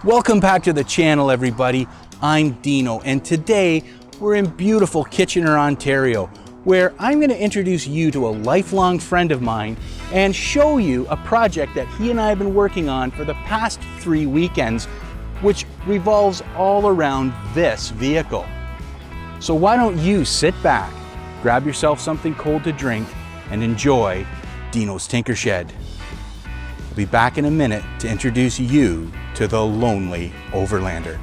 Welcome back to the channel, everybody. I'm Dino, and today we're in beautiful Kitchener, Ontario, where I'm going to introduce you to a lifelong friend of mine and show you a project that he and I have been working on for the past 3 weekends, which revolves all around this vehicle. So why don't you sit back, grab yourself something cold to drink, and enjoy Dino's Tinker Shed. I'll be back in a minute to introduce you to the Lonely Overlander.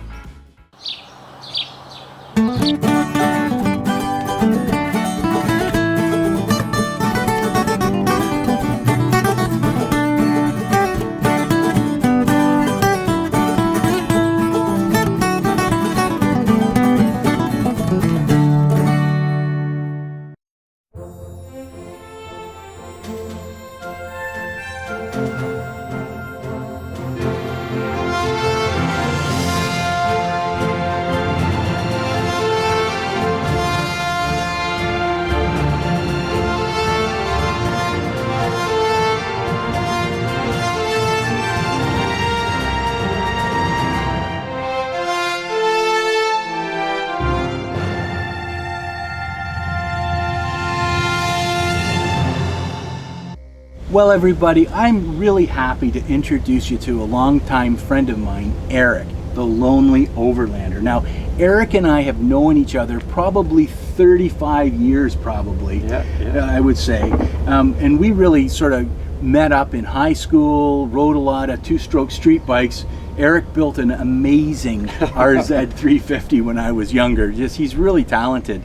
Well, everybody, I'm really happy to introduce you to a longtime friend of mine, Eric, the Lonely Overlander. Now, Eric and I have known each other probably 35 years, I would say. And we really sort of met up in high school, rode a lot of two-stroke street bikes. Eric built an amazing RZ350 when I was younger. He's really talented.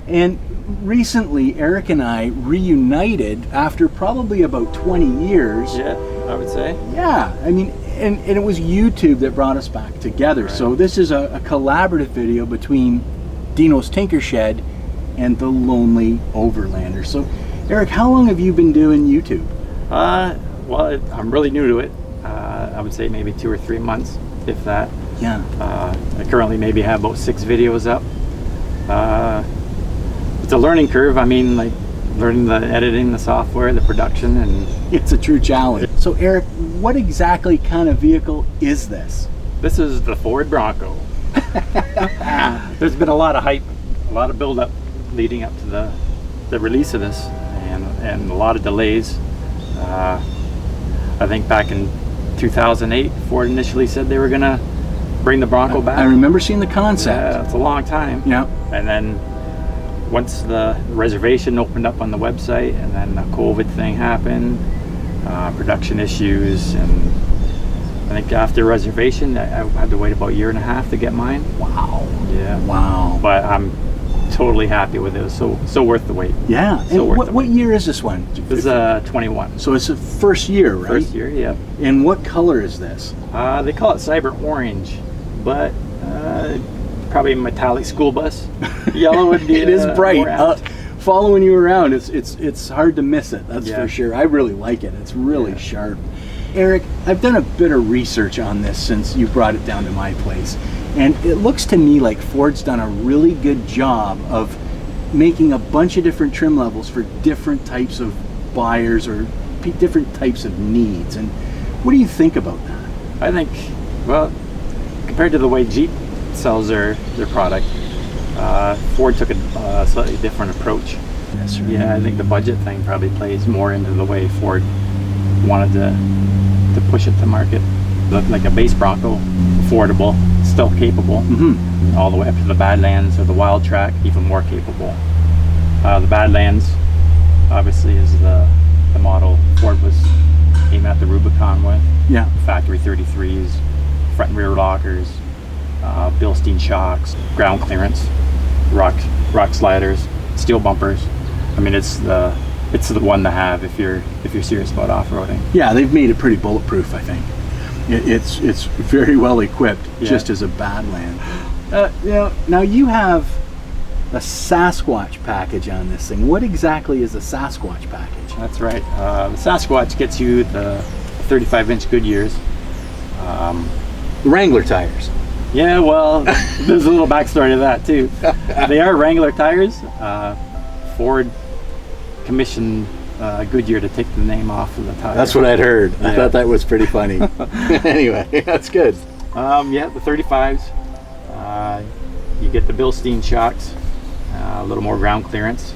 And recently, Eric and I reunited after probably about 20 years. Yeah, I would say. Yeah, I mean, and it was YouTube that brought us back together. Right. So this is a collaborative video between Dino's Tinker Shed and the Lonely Overlander. So, Eric, how long have you been doing YouTube? Well, I'm really new to it. I would say maybe 2 or 3 months, if that. Yeah. I currently maybe have about 6 videos up. It's a learning curve. I mean, like learning the editing, the software, the production, and it's a true challenge. So Eric, what exactly kind of vehicle is this? This is the Ford Bronco. There's been a lot of hype, a lot of build up leading up to the release of this, and a lot of delays. I think back in 2008, Ford initially said they were gonna bring the Bronco back. I remember seeing the concept. Yeah, it's a long time. Yeah. And then once the reservation opened up on the website, and then the COVID thing happened, production issues, and I think after reservation, I had to wait about 1.5 years to get mine. Wow. Yeah. Wow. But I'm totally happy with it. It was so worth the wait. Yeah. So and what year is this one? This is 21. So it's the first year, right? First year, yeah. And what color is this? They call it cyber orange, but probably a metallic school bus. Yellow would be it is bright. apt. Following you around, it's hard to miss it. That's Yeah. for sure. I really like it. It's really sharp. Eric, I've done a bit of research on this since you brought it down to my place, and it looks to me like Ford's done a really good job of making a bunch of different trim levels for different types of buyers or different types of needs. And what do you think about that? I think, well, compared to the way Jeep sells their product, Ford took a slightly different approach. Yes, right. Yeah, I think the budget thing probably plays more into the way Ford wanted to push it to market. Like a base Bronco, affordable, still capable, all the way up to the Badlands or the Wild Track, even more capable. The Badlands, obviously, is the model Ford was aiming at the Rubicon with. Yeah. Factory 33s, front and rear lockers, Bilstein shocks, ground clearance, rock sliders, steel bumpers. I mean, it's the one to have if you're serious about off-roading. Yeah, they've made it pretty bulletproof, I think. It's very well equipped, just as a Badland. Now you have a Sasquatch package on this thing. What exactly is a Sasquatch package? That's right. The Sasquatch gets you the 35-inch Goodyears. The Wrangler tires. Yeah, well, there's a little backstory to that too. They are Wrangler tires. Ford commissioned Goodyear to take the name off of the tire. That's what I'd heard. Yeah. I thought that was pretty funny. Anyway, that's good. Yeah, the 35s. You get the Bilstein shocks, a little more ground clearance.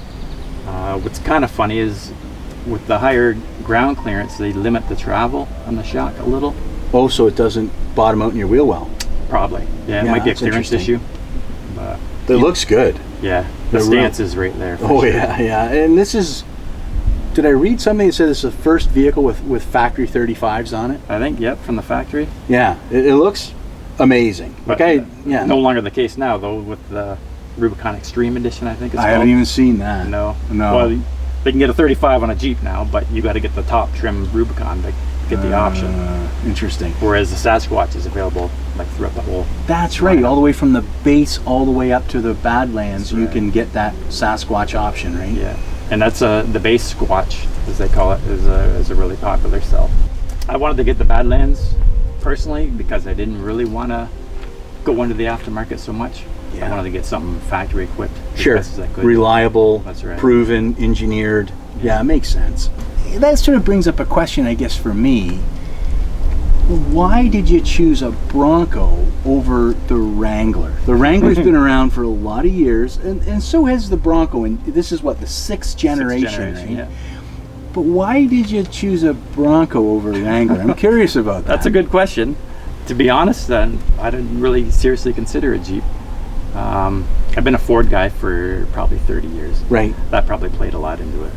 What's kind of funny is with the higher ground clearance, they limit the travel on the shock a little. Oh, so it doesn't bottom out in your wheel well? Probably. Yeah, it might be a clearance issue. But it looks good. Yeah, the stance is right there. Oh, sure. Yeah. And this is, did I read something that said it's the first vehicle with factory 35s on it? I think, yep, from the factory. Yeah, it looks amazing. But okay, yeah. No longer the case now, though, with the Rubicon Extreme Edition, I think it's called. I haven't even seen that. No. Well, they can get a 35 on a Jeep now, but you got to get the top trim Rubicon to get the option. Interesting. Whereas the Sasquatch is available like throughout the whole. That's right. All the way from the base all the way up to the Badlands, you right. can get that Sasquatch option, right? Yeah, and that's the base Squatch, as they call it, is a really popular sell. I wanted to get the Badlands personally because I didn't really want to go into the aftermarket so much. Yeah. I wanted to get something factory equipped as Sure. best as I could. Reliable, That's right. proven, engineered. Yeah, it makes sense. That sort of brings up a question, I guess, for me. Why did you choose a Bronco over the Wrangler? The Wrangler's been around for a lot of years, and so has the Bronco. And this is what, the sixth generation, right? Yeah. But why did you choose a Bronco over a Wrangler? I'm curious about that. That's a good question. To be honest, then I didn't really seriously consider a Jeep. I've been a Ford guy for probably 30 years. Right. That probably played a lot into it.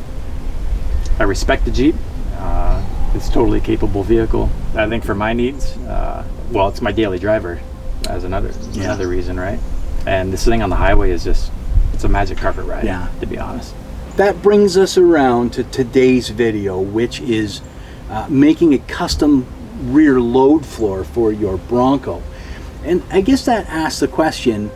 I respect the Jeep. It's a totally capable vehicle. I think for my needs, well, it's my daily driver as another reason, right? And this thing on the highway is just, it's a magic carpet ride, to be honest. That brings us around to today's video, which is making a custom rear load floor for your Bronco. And I guess that asks the question,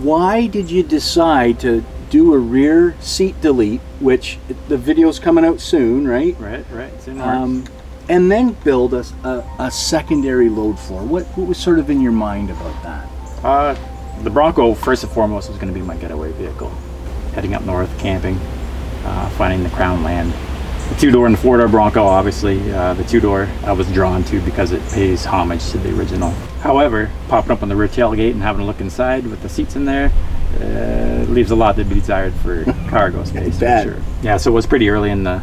why did you decide to do a rear seat delete, which the video's coming out soon, right? Right. It's in March. And then build a secondary load floor? What was sort of in your mind about that? The Bronco, first and foremost, was going to be my getaway vehicle. Heading up north, camping, finding the crown land. The two-door and the four-door Bronco, obviously. The two-door I was drawn to because it pays homage to the original. However, popping up on the rear tailgate and having a look inside with the seats in there, leaves a lot to be desired for cargo space, for sure. Yeah, so it was pretty early in the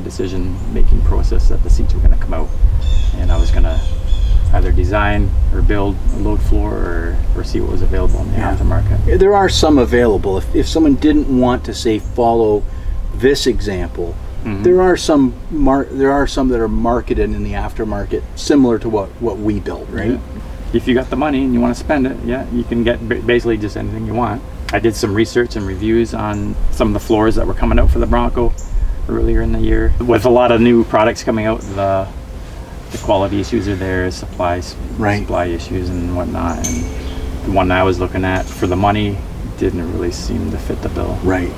decision-making process that the seats were going to come out, and I was going to either design or build a load floor or see what was available in the aftermarket. There are some available. If someone didn't want to, say, follow this example, there are some that are marketed in the aftermarket similar to what we build, right? Yeah. If you got the money and you want to spend it, you can get basically just anything you want. I did some research and reviews on some of the floors that were coming out for the Bronco earlier in the year. With a lot of new products coming out, the quality issues are there, supply issues and whatnot. And the one I was looking at for the money didn't really seem to fit the bill. Right.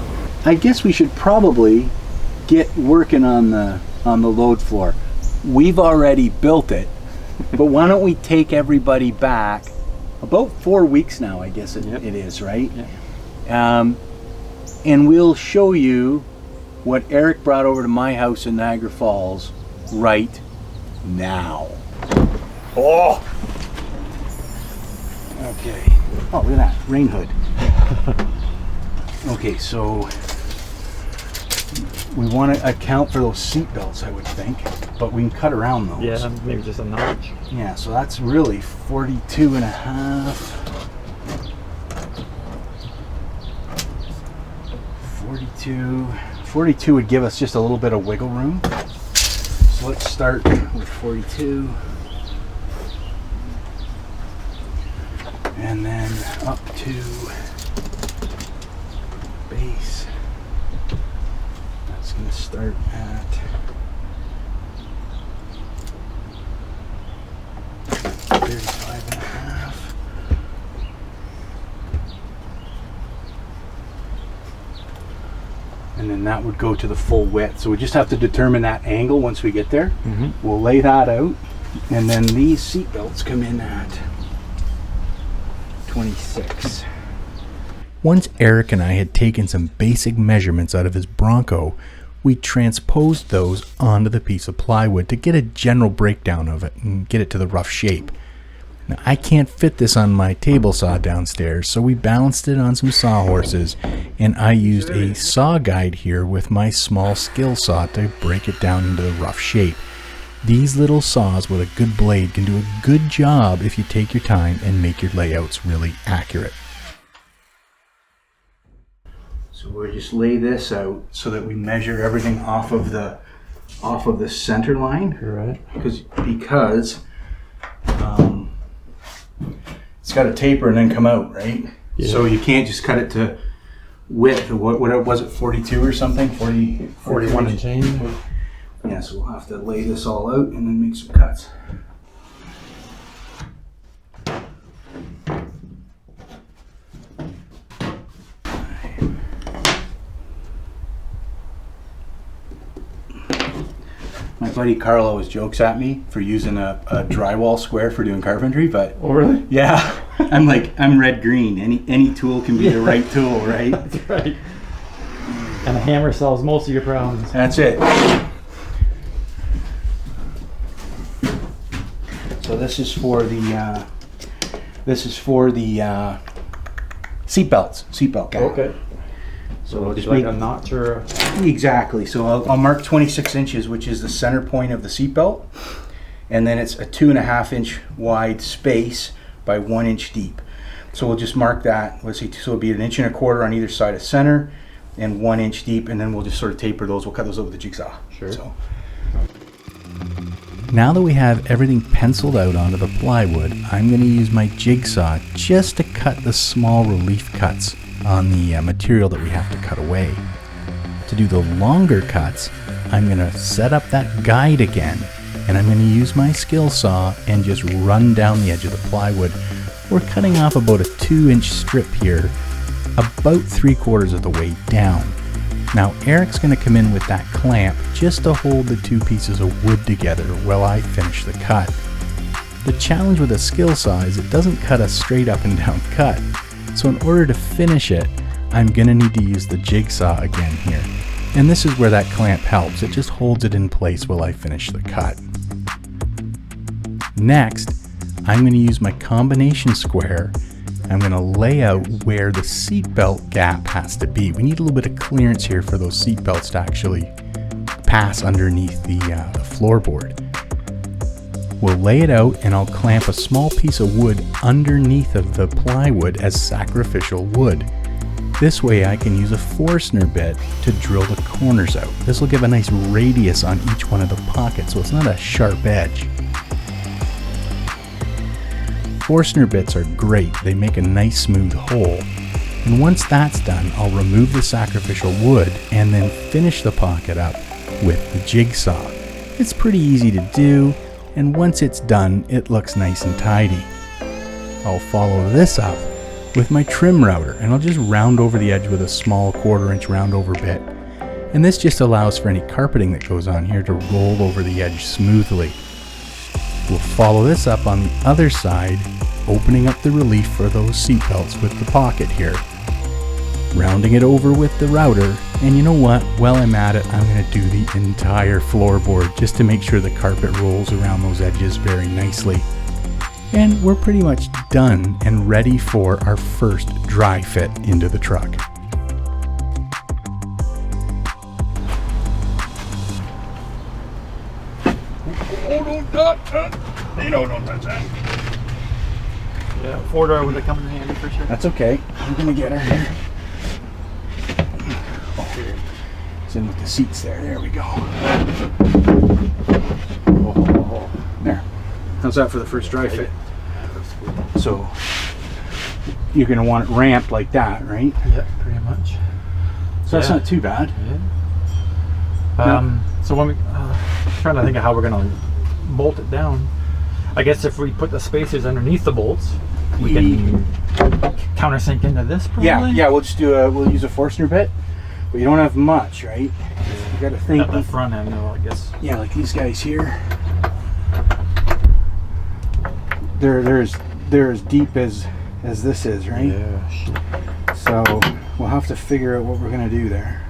I guess we should probably get working on the load floor. We've already built it, but why don't we take everybody back about 4 weeks now, I guess it is, right? Yeah. And we'll show you what Eric brought over to my house in Niagara Falls right now. Oh! Okay. Oh, look at that, rain hood. Okay, so we want to account for those seat belts, I would think, but we can cut around those. Yeah, maybe just a notch. Yeah, so that's really 42 and a half. 42 would give us just a little bit of wiggle room. So let's start with 42. And then up to base. That's going to start at 35 and a half. And then that would go to the full width. So we just have to determine that angle once we get there. We'll lay that out. And then these seat belts come in at 26. Once Eric and I had taken some basic measurements out of his Bronco, we transposed those onto the piece of plywood to get a general breakdown of it and get it to the rough shape. Now, I can't fit this on my table saw downstairs, so we balanced it on some sawhorses, and I used a saw guide here with my small skill saw to break it down into the rough shape. These little saws with a good blade can do a good job if you take your time and make your layouts really accurate. So we'll just lay this out so that we measure everything off of the center line. Right. Because it's got to taper and then come out, right? Yeah. So you can't just cut it to width. What was it, 42 or something? 41 and change. Yeah, so we'll have to lay this all out and then make some cuts. My buddy Carl always jokes at me for using a drywall square for doing carpentry, but oh really? Yeah, I'm red green. Any tool can be the right tool, right? That's right. And a hammer solves most of your problems. That's it. So this is for the seatbelt gap. Okay. So I'll just like make a notch or a... Exactly. So I'll mark 26 inches, which is the center point of the seatbelt, and then it's a 2.5 inch wide space by 1 inch deep. So we'll just mark that. Let's see. So it'll be 1.25 inches on either side of center, and 1 inch deep, and then we'll just sort of taper those. We'll cut those over with the jigsaw. Sure. So now that we have everything penciled out onto the plywood, I'm going to use my jigsaw just to cut the small relief cuts on the material that we have to cut away. To do the longer cuts, I'm going to set up that guide again, and I'm going to use my skill saw and just run down the edge of the plywood. We're cutting off about a 2-inch strip here, about 3/4 of the way down. Now Eric's going to come in with that clamp just to hold the two pieces of wood together while I finish the cut. The challenge with a skill saw is it doesn't cut a straight up and down cut. So in order to finish it, I'm going to need to use the jigsaw again here. And this is where that clamp helps. It just holds it in place while I finish the cut. Next, I'm going to use my combination square. I'm going to lay out where the seatbelt gap has to be. We need a little bit of clearance here for those seatbelts to actually pass underneath the floorboard. We'll lay it out, and I'll clamp a small piece of wood underneath of the plywood as sacrificial wood. This way I can use a Forstner bit to drill the corners out. This will give a nice radius on each one of the pockets, so it's not a sharp edge. Forstner bits are great. They make a nice smooth hole. And once that's done, I'll remove the sacrificial wood and then finish the pocket up with the jigsaw. It's pretty easy to do, and once it's done, it looks nice and tidy. I'll follow this up with my trim router, and I'll just round over the edge with a small 1/4 inch round over bit. And this just allows for any carpeting that goes on here to roll over the edge smoothly. We'll follow this up on the other side, opening up the relief for those seat belts with the pocket here. Rounding it over with the router, and you know what, while I'm at it, I'm going to do the entire floorboard just to make sure the carpet rolls around those edges very nicely. And we're pretty much done and ready for our first dry fit into the truck. Dino, don't touch that. Yeah, 4-door would have come in handy for sure. That's okay. I'm going to get her here. Oh, it's in with the seats there. There we go. There. How's that for the first dry fit? So you're going to want it ramped like that, right? Yeah, pretty much. So that's not too bad. Yeah. So when we trying to think of how we're going to bolt it down. I guess if we put the spacers underneath the bolts, we can countersink into this probably? Yeah, we'll just do we'll use a Forstner bit, but you don't have much, right? You got to think at the front end though, I guess. Yeah, like these guys here. They're as deep as this is, right? Yeah, shit. So we'll have to figure out what we're gonna do there.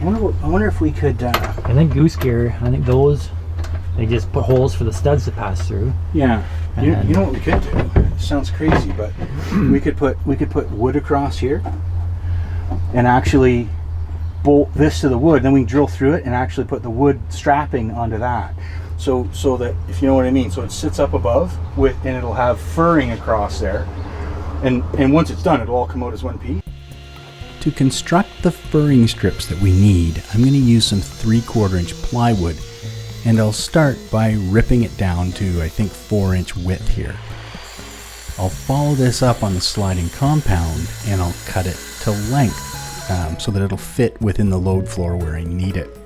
I wonder if we could. I think goose gear. I think those They just put holes for the studs to pass through. Yeah. You know what we could do? It sounds crazy, but we could put wood across here and actually bolt this to the wood. Then we can drill through it and actually put the wood strapping onto that. So that, if you know what I mean, so it sits up above and it'll have furring across there. And once it's done, it'll all come out as one piece. To construct the furring strips that we need, I'm going to use some 3/4 inch plywood. And I'll start by ripping it down to, I think, 4-inch width here. I'll follow this up on the sliding compound and I'll cut it to length so that it'll fit within the load floor where I need it.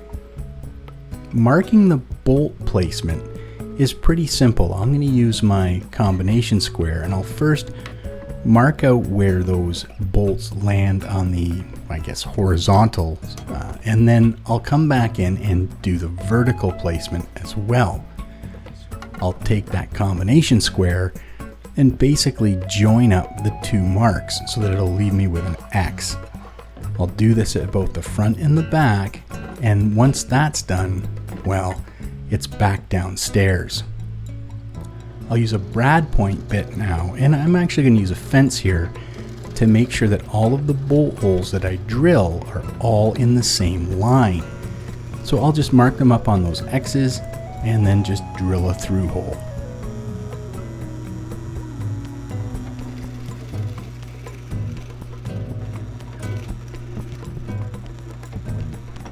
Marking the bolt placement is pretty simple. I'm going to use my combination square and I'll first mark out where those bolts land on the, I guess, horizontal, and then I'll come back in and do the vertical placement as well. I'll take that combination square and basically join up the two marks so that it'll leave me with an X. I'll do this at both the front and the back, and once that's done, well, it's back downstairs. I'll use a brad point bit now, and I'm actually going to use a fence here to make sure that all of the bolt holes that I drill are all in the same line. So I'll just mark them up on those X's and then just drill a through hole.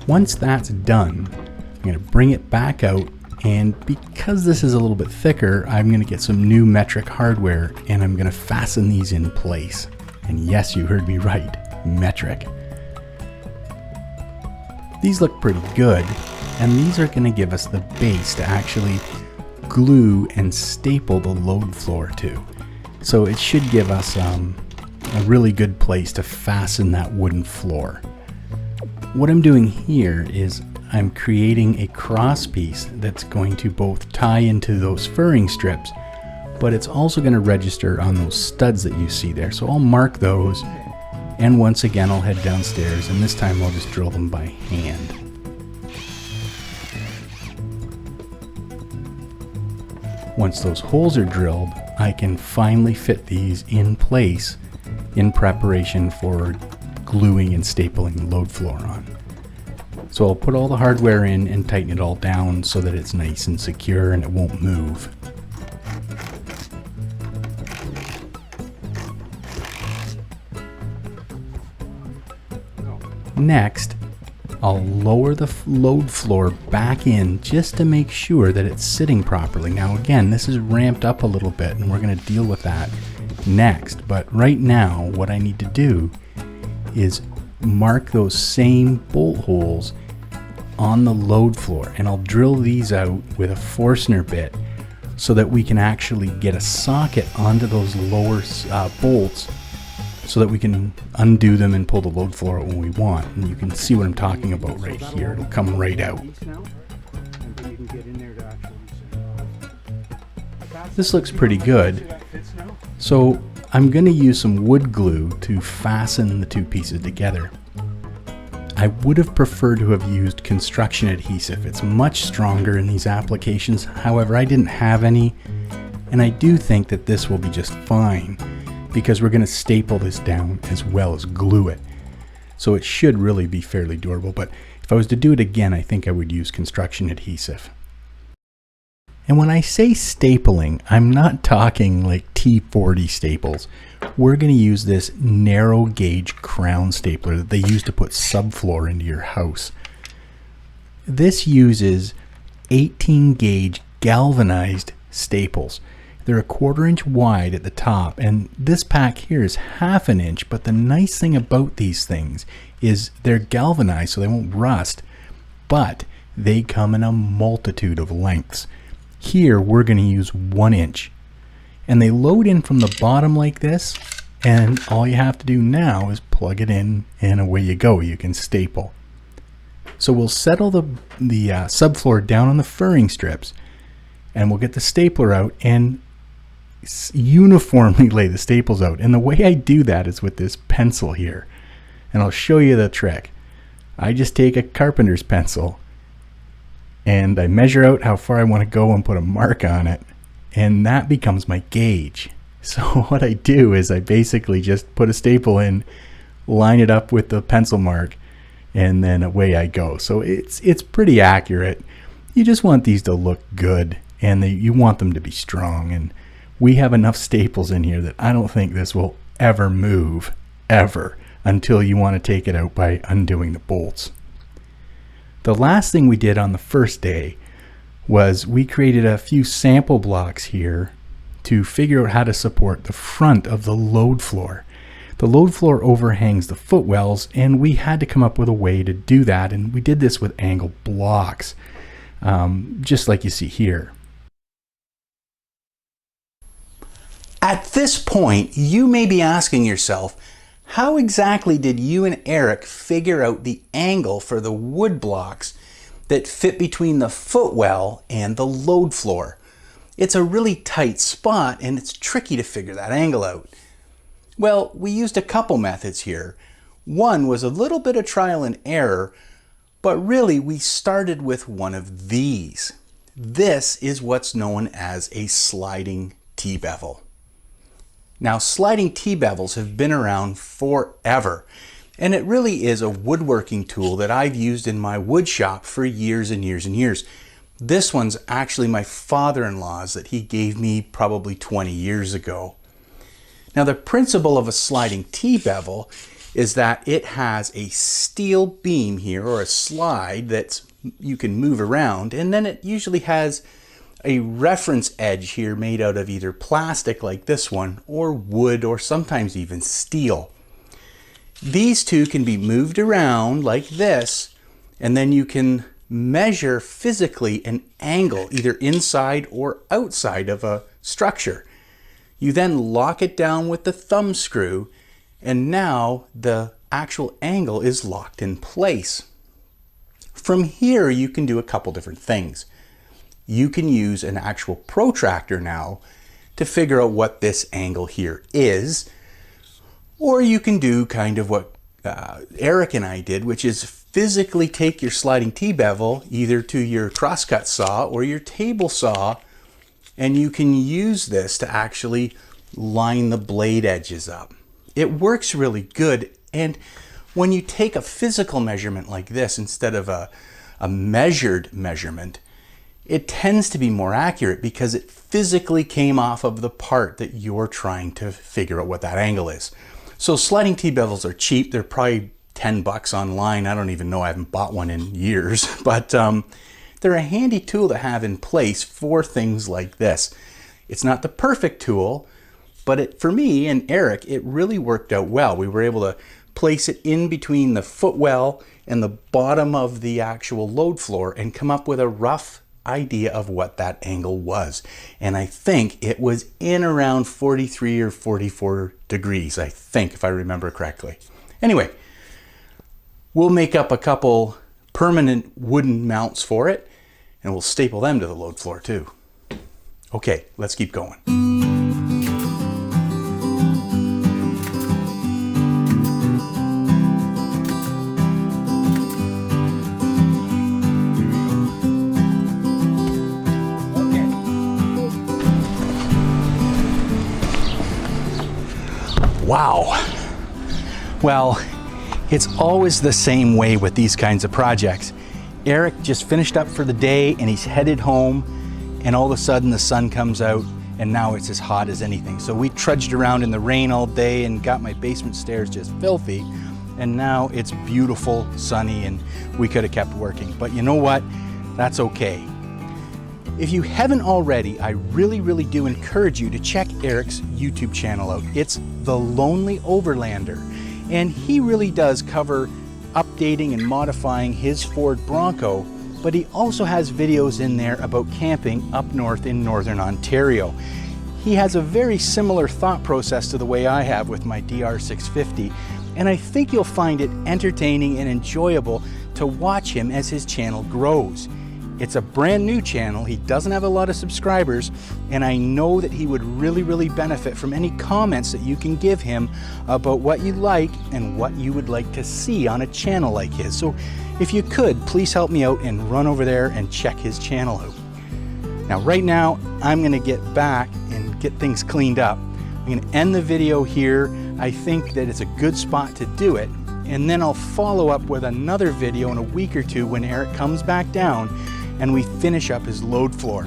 Once that's done, I'm going to bring it back out, and because this is a little bit thicker, I'm going to get some new metric hardware and I'm going to fasten these in place. And yes, you heard me right, metric. These look pretty good, and these are going to give us the base to actually glue and staple the load floor to. So it should give us a really good place to fasten that wooden floor. What I'm doing here is I'm creating a cross piece that's going to both tie into those furring strips, but it's also going to register on those studs that you see there. So I'll mark those, and once again I'll head downstairs, and this time I'll just drill them by hand. Once those holes are drilled, I can finally fit these in place in preparation for gluing and stapling the load floor on. So I'll put all the hardware in and tighten it all down so that it's nice and secure and it won't move. Next, I'll lower the load floor back in just to make sure that it's sitting properly. Now again, this is ramped up a little bit and we're going to deal with that next. But right now, what I need to do is mark those same bolt holes on the load floor, and I'll drill these out with a Forstner bit so that we can actually get a socket onto those lower bolts so that we can undo them and pull the load floor out when we want. And you can see what I'm talking about right here. It'll come right out. This looks pretty good. So I'm going to use some wood glue to fasten the two pieces together. I would have preferred to have used construction adhesive. It's much stronger in these applications. However, I didn't have any, and I do think that this will be just fine because we're going to staple this down as well as glue it. So it should really be fairly durable, but if I was to do it again, I think I would use construction adhesive. And when I say stapling, I'm not talking like T40 staples. We're going to use this narrow gauge crown stapler that they use to put subfloor into your house. This uses 18 gauge galvanized staples. They're 1/4 inch wide at the top, and this pack here is 1/2 inch, but the nice thing about these things is they're galvanized so they won't rust, but they come in a multitude of lengths. Here we're going to use 1 inch, and they load in from the bottom like this, and all you have to do now is plug it in and away you go. You can staple. So we'll settle the subfloor down on the furring strips, and we'll get the stapler out and uniformly lay the staples out. And the way I do that is with this pencil here, and I'll show you the trick. I just take a carpenter's pencil and I measure out how far I want to go and put a mark on it, and that becomes my gauge. So what I do is I basically just put a staple in, line it up with the pencil mark, and then away I go. So it's pretty accurate. You just want these to look good, and you want them to be strong, and we have enough staples in here that I don't think this will ever move, ever, until you want to take it out by undoing the bolts. The last thing we did on the first day was we created a few sample blocks here to figure out how to support the front of the load floor. The load floor overhangs the footwells, and we had to come up with a way to do that, and we did this with angle blocks, just like you see here. At this point, you may be asking yourself, how exactly did you and Eric figure out the angle for the wood blocks that fit between the footwell and the load floor? It's a really tight spot, and it's tricky to figure that angle out. Well, we used a couple methods here. One was a little bit of trial and error, but really we started with one of these. This is what's known as a sliding T-bevel. Now, sliding T-bevels have been around forever, and it really is a woodworking tool that I've used in my wood shop for years and years and years. This one's actually my father-in-law's that he gave me probably 20 years ago. Now, the principle of a sliding T-bevel is that it has a steel beam here, or a slide that you can move around, and then it usually has a reference edge here made out of either plastic like this one, or wood, or sometimes even steel. These two can be moved around like this, and then you can measure physically an angle either inside or outside of a structure. You then lock it down with the thumb screw, and now the actual angle is locked in place. From here you can do a couple different things. You can use an actual protractor now to figure out what this angle here is, or you can do kind of what Eric and I did, which is physically take your sliding T-bevel either to your crosscut saw or your table saw, and you can use this to actually line the blade edges up. It works really good, and when you take a physical measurement like this instead of a measured measurement, it tends to be more accurate because it physically came off of the part that you're trying to figure out what that angle is. So sliding T-bevels are cheap. They're probably 10 bucks online. I don't even know, I haven't bought one in years, but they're a handy tool to have in place for things like this. It's not the perfect tool, but for me and Eric, it really worked out well. We were able to place it in between the footwell and the bottom of the actual load floor and come up with a rough idea of what that angle was. And I think it was in around 43 or 44 degrees, I think, if I remember correctly. Anyway, we'll make up a couple permanent wooden mounts for it, and we'll staple them to the load floor too. Okay, let's keep going. Wow. Well, it's always the same way with these kinds of projects. Eric just finished up for the day and he's headed home, and all of a sudden the sun comes out and now it's as hot as anything. So we trudged around in the rain all day and got my basement stairs just filthy, and now it's beautiful, sunny, and we could have kept working. But you know what? That's okay. If you haven't already, I really do encourage you to check Eric's YouTube channel out. It's The Lonely Overlander, and he really does cover updating and modifying his Ford Bronco, but he also has videos in there about camping up north in Northern Ontario. He has a very similar thought process to the way I have with my DR650, and I think you'll find it entertaining and enjoyable to watch him as his channel grows. It's a brand new channel. He doesn't have a lot of subscribers, and I know that he would really benefit from any comments that you can give him about what you like and what you would like to see on a channel like his. So if you could, please help me out and run over there and check his channel out. Now, right now, I'm gonna get back and get things cleaned up. I'm gonna end the video here. I think that it's a good spot to do it, and then I'll follow up with another video in a week or two when Eric comes back down and we finish up his load floor.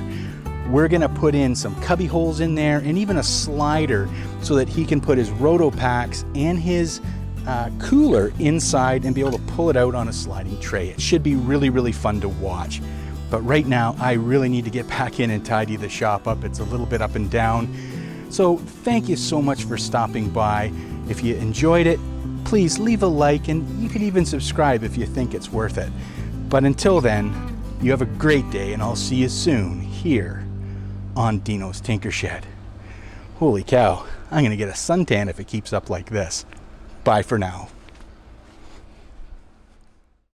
We're gonna put in some cubby holes in there and even a slider so that he can put his roto packs and his cooler inside and be able to pull it out on a sliding tray. It should be really fun to watch. But right now, I really need to get back in and tidy the shop up. It's a little bit up and down. So thank you so much for stopping by. If you enjoyed it, please leave a like, and you can even subscribe if you think it's worth it. But until then, you have a great day, and I'll see you soon here on Dino's Tinker Shed. Holy cow, I'm gonna get a suntan if it keeps up like this. Bye for now.